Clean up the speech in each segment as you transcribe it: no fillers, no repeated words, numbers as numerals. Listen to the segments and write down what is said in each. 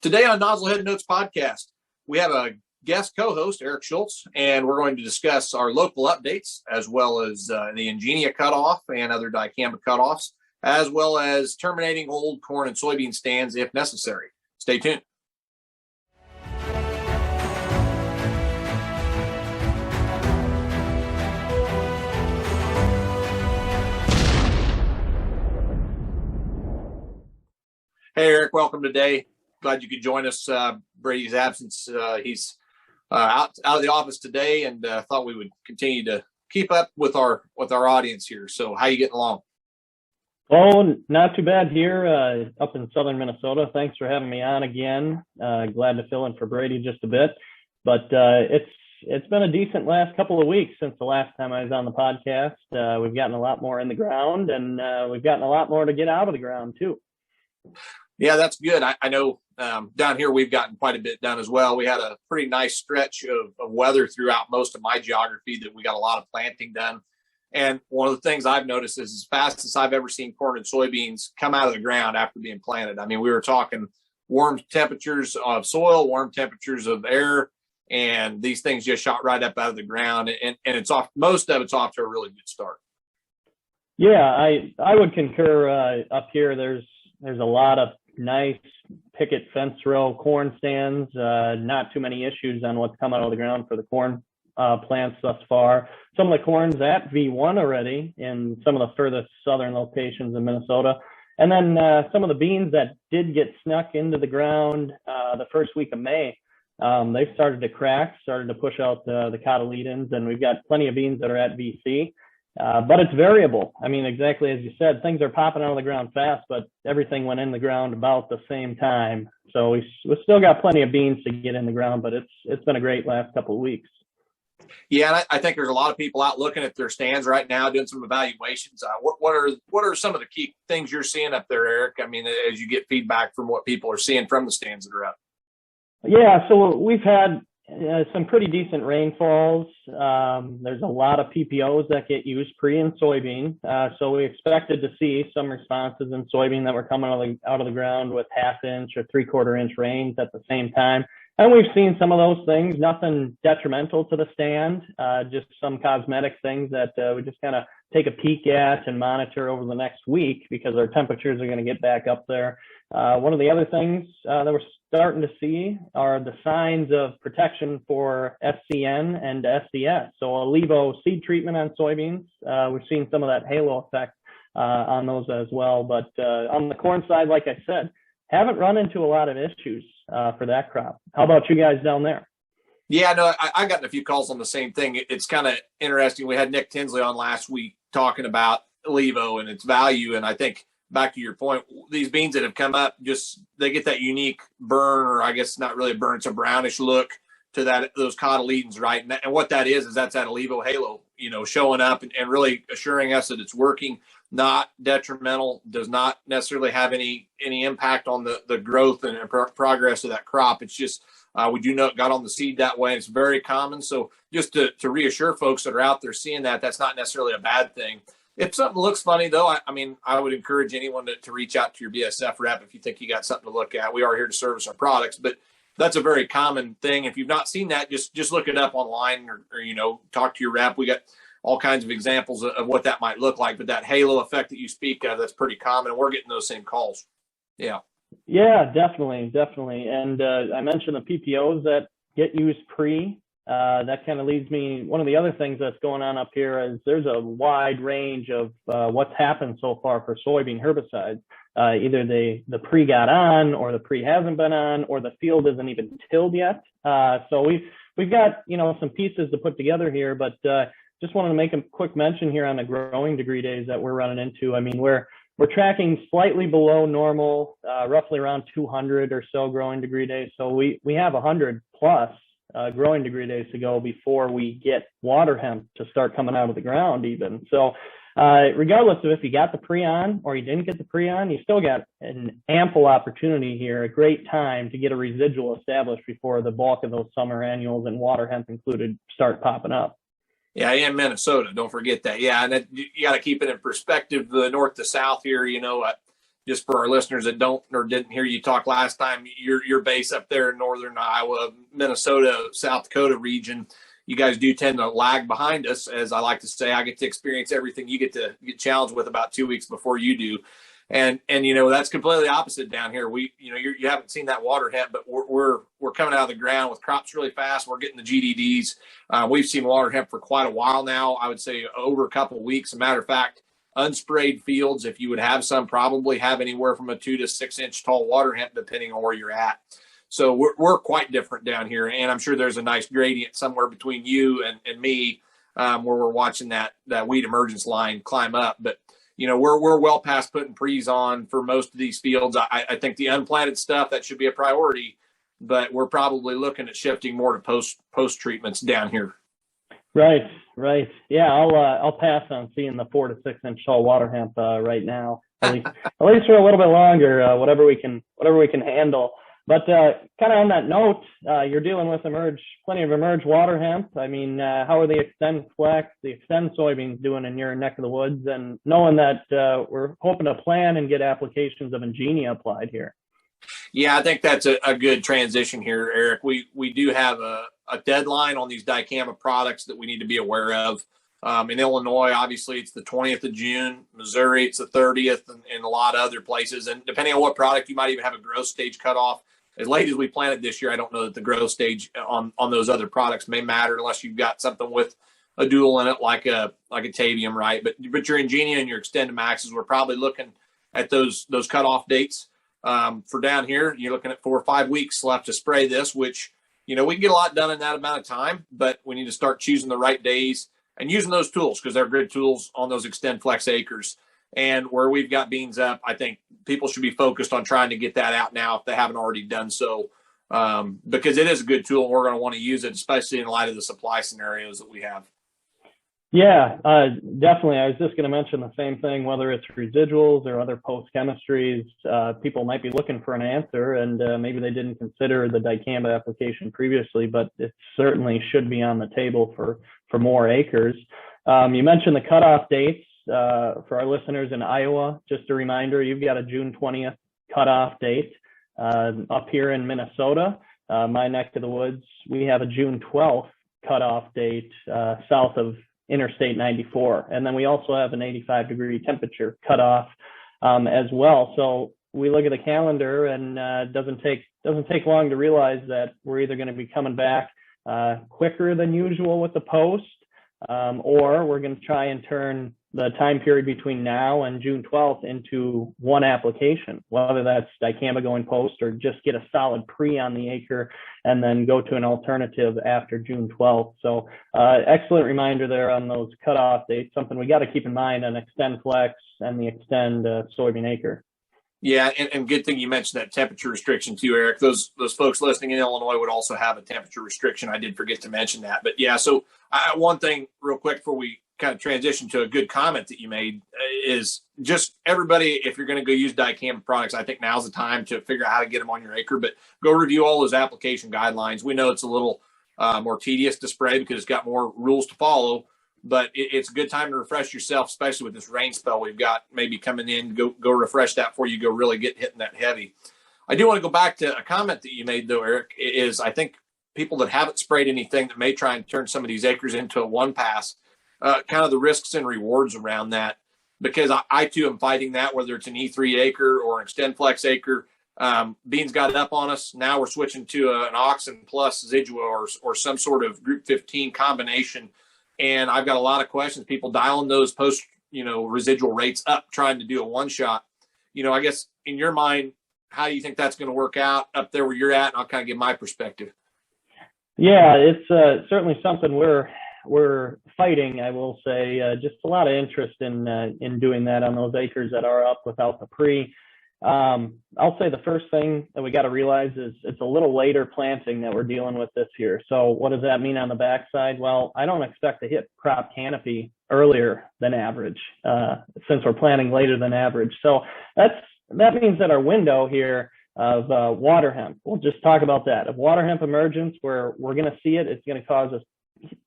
Today on Nozzlehead Notes Podcast, we have a guest co-host, Eric Schultz, and we're going to discuss our local updates, as well as the Ingenia cutoff and other Dicamba cutoffs, as well as terminating old corn and soybean stands if necessary. Stay tuned. Hey, Eric, welcome today. Glad you could join us. Brady's absence. He's out of the office today, and thought we would continue to keep up with our audience here. So how you getting along? Oh, not too bad here up in southern Minnesota. Thanks for having me on again. Glad to fill in for Brady just a bit. But it's been a decent last couple of weeks since the last time I was on the podcast. We've gotten a lot more in the ground, and we've gotten a lot more to get out of the ground too. Yeah, that's good. I know down here we've gotten quite a bit done as well. We had a pretty nice stretch of weather throughout most of my geography that we got a lot of planting done. And one of the things I've noticed is as fast as I've ever seen corn and soybeans come out of the ground after being planted. I mean, we were talking warm temperatures of soil, warm temperatures of air, and these things just shot right up out of the ground. And it's off. Most of it's off to a really good start. Yeah, I would concur. Up here, there's a lot of nice picket fence row corn stands. Not too many issues on what's come out of the ground for the corn plants thus far. Some of the corn's at V1 already in some of the furthest southern locations in Minnesota. And then some of the beans that did get snuck into the ground the first week of May, they've started to crack, started to push out the cotyledons, and we've got plenty of beans that are at VC. But it's variable. I mean, exactly as you said, things are popping out of the ground fast, but everything went in the ground about the same time. So we've still got plenty of beans to get in the ground, but it's been a great last couple of weeks. Yeah, and I think there's a lot of people out looking at their stands right now, doing some evaluations. What are some of the key things you're seeing up there, Eric? I mean, as you get feedback from what people are seeing from the stands that are up. Yeah, so we've had some pretty decent rainfalls. There's a lot of PPOs that get used pre in soybean. So we expected to see some responses in soybean that were coming out of the ground with 1/2 inch or 3/4 inch rains at the same time. And we've seen some of those things, nothing detrimental to the stand, just some cosmetic things that we just kind of take a peek at and monitor over the next week because our temperatures are going to get back up there. One of the other things that we're starting to see are the signs of protection for SCN and SDS. So a levo seed treatment on soybeans. We've seen some of that halo effect on those as well. But on the corn side, like I said, haven't run into a lot of issues for that crop. How about you guys down there? Yeah, no, I gotten a few calls on the same thing. It's kind of interesting. We had Nick Tinsley on last week talking about levo and its value. And I think back to your point, these beans that have come up, they get that unique burn, or I guess not really a burn, it's a brownish look to those cotyledons, right? And what that is that's that levo halo, showing up and really assuring us that it's working, not detrimental, does not necessarily have any impact on the growth and progress of that crop. It's just we do know it got on the seed that way. It's very common. So just to reassure folks that are out there seeing that's not necessarily a bad thing. If something looks funny, though, I would encourage anyone to reach out to your BSF rep if you think you got something to look at. We are here to service our products, but that's a very common thing. If you've not seen that, just look it up online or talk to your rep. We got all kinds of examples of what that might look like, but that halo effect that you speak of, that's pretty common, and we're getting those same calls. Yeah. Yeah, definitely. And I mentioned the PPOs that get used pre. That kind of leads me, one of the other things that's going on up here is there's a wide range of what's happened so far for soybean herbicides. Either the pre got on, or the pre hasn't been on, or the field isn't even tilled yet. So we've got some pieces to put together here, but just wanted to make a quick mention here on the growing degree days that we're running into. I mean, we're tracking slightly below normal, roughly around 200 or so growing degree days. So we have 100 plus growing degree days to go before we get water hemp to start coming out of the ground even. So regardless of if you got the pre-on or you didn't get the pre-on, you still got an ample opportunity here, a great time to get a residual established before the bulk of those summer annuals and water hemp included start popping up. Yeah, in Minnesota, don't forget that. Yeah, and you got to keep it in perspective, the north to south here, just for our listeners that don't or didn't hear you talk last time, your base up there in northern Iowa, Minnesota, South Dakota region, you guys do tend to lag behind us. As I like to say, I get to experience everything you get to get challenged with about 2 weeks before you do. And that's completely opposite down here. You haven't seen that water hemp, but we're coming out of the ground with crops really fast. We're getting the GDDs. We've seen water hemp for quite a while now. I would say over a couple of weeks. As a matter of fact, unsprayed fields, if you would have some, probably have anywhere from a 2 to 6 inch tall water hemp, depending on where you're at. So we're quite different down here, and I'm sure there's a nice gradient somewhere between you and me, where we're watching that weed emergence line climb up. But we're well past putting pre's on for most of these fields. I think the unplanted stuff, that should be a priority, but we're probably looking at shifting more to post treatments down here. Right. Yeah, I'll pass on seeing the 4 to 6 inch tall water hemp right now. At least for a little bit longer, whatever we can handle. But kind of on that note, you're dealing with plenty of emerge water hemp. I mean, how are the Extend Flex, the Extend soybeans doing in your neck of the woods? And knowing that we're hoping to plan and get applications of Ingenia applied here. Yeah, I think that's a good transition here, Eric. We do have a deadline on these Dicamba products that we need to be aware of. In Illinois, obviously, it's the 20th of June. Missouri, it's the 30th, and a lot of other places. And depending on what product, you might even have a growth stage cutoff. As late as we planted this year, I don't know that the growth stage on those other products may matter unless you've got something with a dual in it, like a Tavium, right? But your Ingenia and your Extended Maxes, we're probably looking at those cutoff dates. For down here, you're looking at 4 or 5 weeks left to spray this, which, we can get a lot done in that amount of time, but we need to start choosing the right days and using those tools, because they're good tools on those Extend Flex acres. And where we've got beans up, I think people should be focused on trying to get that out now if they haven't already done so, because it is a good tool and we're going to want to use it, especially in light of the supply scenarios that we have. Yeah, definitely. I was just going to mention the same thing, whether it's residuals or other post chemistries. People might be looking for an answer, and maybe they didn't consider the Dicamba application previously, but it certainly should be on the table for more acres. You mentioned the cutoff dates. For our listeners in Iowa, just a reminder, you've got a June 20th cutoff date. Up here in Minnesota, my neck of the woods, we have a June 12th cutoff date south of Interstate 94. And then we also have an 85-degree temperature cutoff as well. So we look at the calendar, and it doesn't take long to realize that we're either going to be coming back quicker than usual with the post, or we're going to try and turn the time period between now and June 12th into one application, whether that's Dicamba going post or just get a solid pre on the acre and then go to an alternative after June 12th. So excellent reminder there on those cutoff dates, something we got to keep in mind on Extend Flex and the Extend soybean acre. Yeah, and good thing you mentioned that temperature restriction too, Eric. Those folks listening in Illinois would also have a temperature restriction. I did forget to mention that. But yeah, so one thing real quick before we kind of transition to a good comment that you made is just everybody, if you're going to go use Dicamba products, I think now's the time to figure out how to get them on your acre, but go review all those application guidelines. We know it's a little more tedious to spray because it's got more rules to follow, but it's a good time to refresh yourself, especially with this rain spell we've got maybe coming in. Go refresh that before you go really get hitting that heavy. I do want to go back to a comment that you made though, Eric, is I think people that haven't sprayed anything that may try and turn some of these acres into a one pass, kind of the risks and rewards around that, because I too am fighting that, whether it's an E3 acre or an Extend Flex acre. Beans got it up on us. Now we're switching to an Oxen plus Zidua or some sort of Group 15 combination. And I've got a lot of questions, people dialing those post, residual rates up, trying to do a one shot. I guess in your mind, how do you think that's going to work out up there where you're at? And I'll kind of give my perspective. Yeah, it's certainly something we're fighting, I will say. Just a lot of interest in doing that on those acres that are up without the pre. I'll say the first thing that we got to realize is it's a little later planting that we're dealing with this year. So what does that mean on the backside? Well, I don't expect to hit crop canopy earlier than average, since we're planting later than average. So that means that our window here of water hemp, we'll just talk about that, of water hemp emergence, where we're going to see it's going to cause us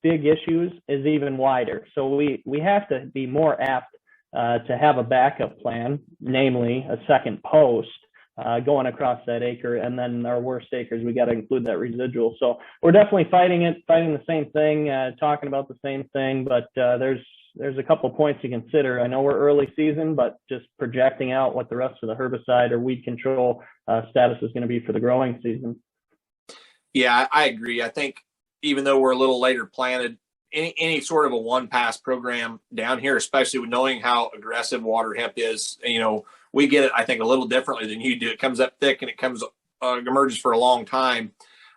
big issues, is even wider. So we have to be more apt to have a backup plan, namely a second post going across that acre. And then our worst acres, we got to include that residual. So we're definitely fighting the same thing, talking about the same thing, but there's a couple points to consider. I know we're early season, but just projecting out what the rest of the herbicide or weed control status is going to be for the growing season. Yeah, I agree. I think even though we're a little later planted, any sort of a one-pass program down here, especially with knowing how aggressive water hemp is, we get it, I think, a little differently than you do. It comes up thick and it emerges for a long time.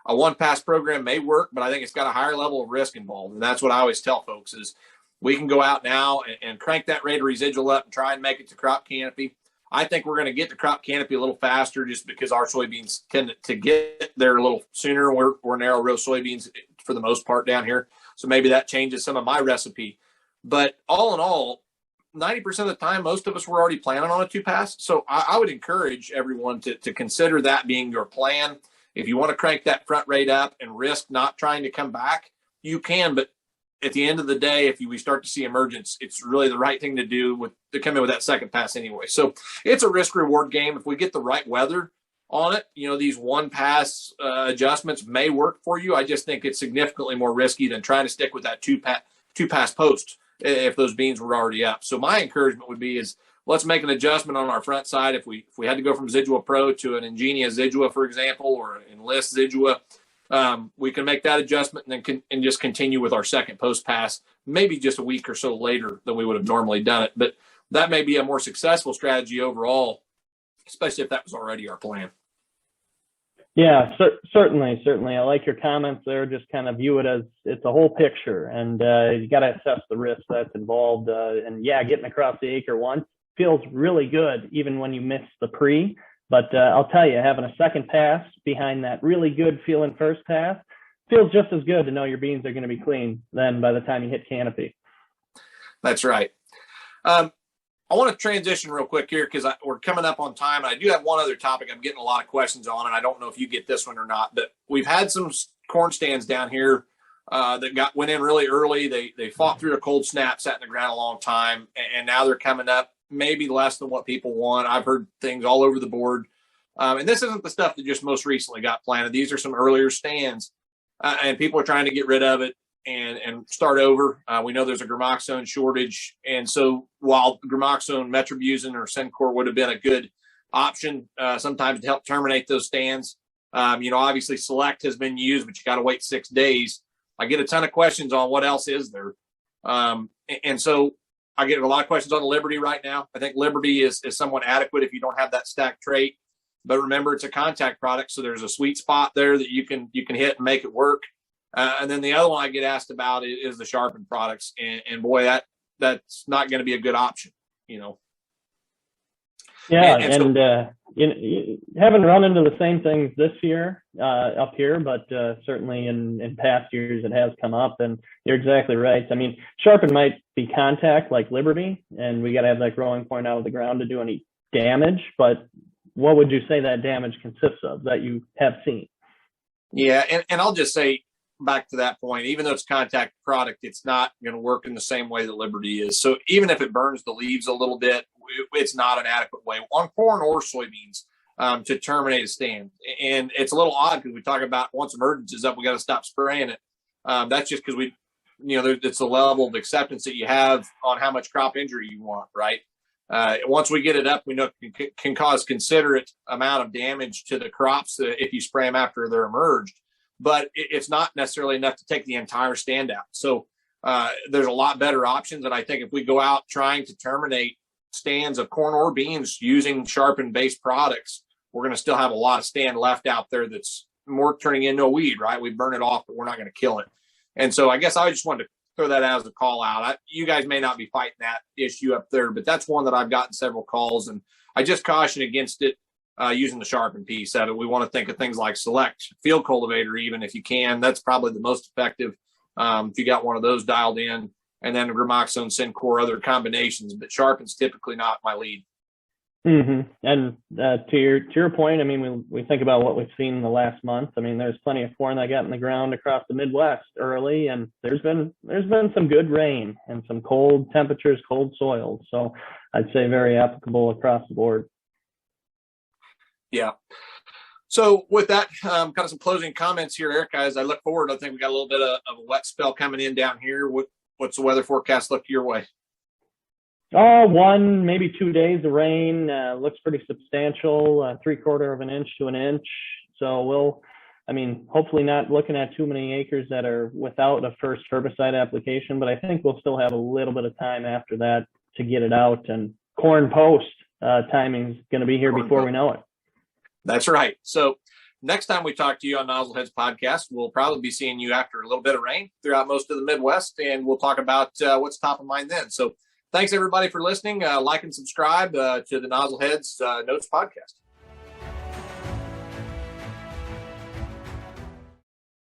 A one-pass program may work, but I think it's got a higher level of risk involved. And that's what I always tell folks is we can go out now and crank that rate of residual up and try and make it to crop canopy. I think we're going to get to crop canopy a little faster just because our soybeans tend to get there a little sooner. We're narrow row soybeans for the most part down here. So maybe that changes some of my recipe. But all in all, 90% of the time, most of us were already planning on a 2-pass. So I would encourage everyone to consider that being your plan. If you want to crank that front rate up and risk not trying to come back, you can. But at the end of the day, if we start to see emergence, it's really the right thing to do to come in with that second pass anyway. So it's a risk reward game. If we get the right weather on it, these one pass adjustments may work for you. I just think it's significantly more risky than trying to stick with that two pass post if those beans were already up. So my encouragement would be is let's make an adjustment on our front side. If we had to go from Zidua Pro to an Ingenia Zidua, for example, or an Enlist Zidua, we can make that adjustment and then just continue with our second post pass, maybe just a week or so later than we would have normally done it. But that may be a more successful strategy overall, especially if that was already our plan. Yeah, certainly. I like your comments there. Just kind of view it as it's a whole picture, and you got to assess the risk that's involved. And yeah, getting across the acre once feels really good, even when you miss the pre. But I'll tell you, having a second pass behind that really good feeling first pass feels just as good to know your beans are going to be clean then by the time you hit canopy. That's right. I want to transition real quick here because we're coming up on time. And I do have one other topic I'm getting a lot of questions on, and I don't know if you get this one or not. But we've had some corn stands down here that went in really early. They fought through a cold snap, sat in the ground a long time, and now they're coming up maybe less than what people want. I've heard things all over the board. And this isn't the stuff that just most recently got planted. These are some earlier stands, and people are trying to get rid of it and start over. We know there's a gramoxone shortage. And so while gramoxone, metribuzin, or Syncor would have been a good option sometimes to help terminate those stands, obviously Select has been used, but you got to wait 6 days. I get a ton of questions on what else is there. And so I get a lot of questions on Liberty right now. I think Liberty is somewhat adequate if you don't have that stacked trait. But remember, it's a contact product, so there's a sweet spot there that you can hit and make it work. And then the other one I get asked about is the sharpened products, and boy, that's not going to be a good option, Yeah, and you haven't run into the same things this year up here, but certainly in past years it has come up, and you're exactly right. I mean, sharpen might be contact like Liberty, and we got to have that growing point out of the ground to do any damage, but what would you say that damage consists of that you have seen? Yeah, and I'll just say, back to that point, even though it's a contact product, it's not going to work in the same way that Liberty is. So even if it burns the leaves a little bit, it's not an adequate way on corn or soybeans to terminate a stand. And it's a little odd because we talk about once emergence is up, we got to stop spraying it. That's just because it's the level of acceptance that you have on how much crop injury you want, right? Once we get it up, we know it can cause considerate amount of damage to the crops if you spray them after they're emerged. But it's not necessarily enough to take the entire stand out. So there's a lot better options. And I think if we go out trying to terminate stands of corn or beans using sharpened-based products, we're going to still have a lot of stand left out there that's more turning into a weed, right? We burn it off, but we're not going to kill it. And so I guess I just wanted to throw that out as a call out. You guys may not be fighting that issue up there, but that's one that I've gotten several calls. And I just caution against it. Using the sharpened piece of it. We want to think of things like Select Field Cultivator, even if you can. That's probably the most effective if you got one of those dialed in. And then gramoxone, Syncor, other combinations. But sharpen's typically not my lead. Mm-hmm. And to your point, I mean, we think about what we've seen in the last month. I mean, there's plenty of corn that got in the ground across the Midwest early, and there's been some good rain and some cold temperatures, cold soils. So I'd say very applicable across the board. Yeah. So with that, kind of some closing comments here, Eric, as I look forward, I think we got a little bit of a wet spell coming in down here. What's the weather forecast look your way? Oh, 1, maybe 2 days of rain. Looks pretty substantial, 3/4 of an inch to an inch. So hopefully not looking at too many acres that are without a first herbicide application, but I think we'll still have a little bit of time after that to get it out. And corn post timing's going to be here before we know it. That's right. So next time we talk to you on Nozzlehead's podcast, we'll probably be seeing you after a little bit of rain throughout most of the Midwest, and we'll talk about what's top of mind then. So thanks, everybody, for listening. Like and subscribe to the Nozzlehead's Notes Podcast.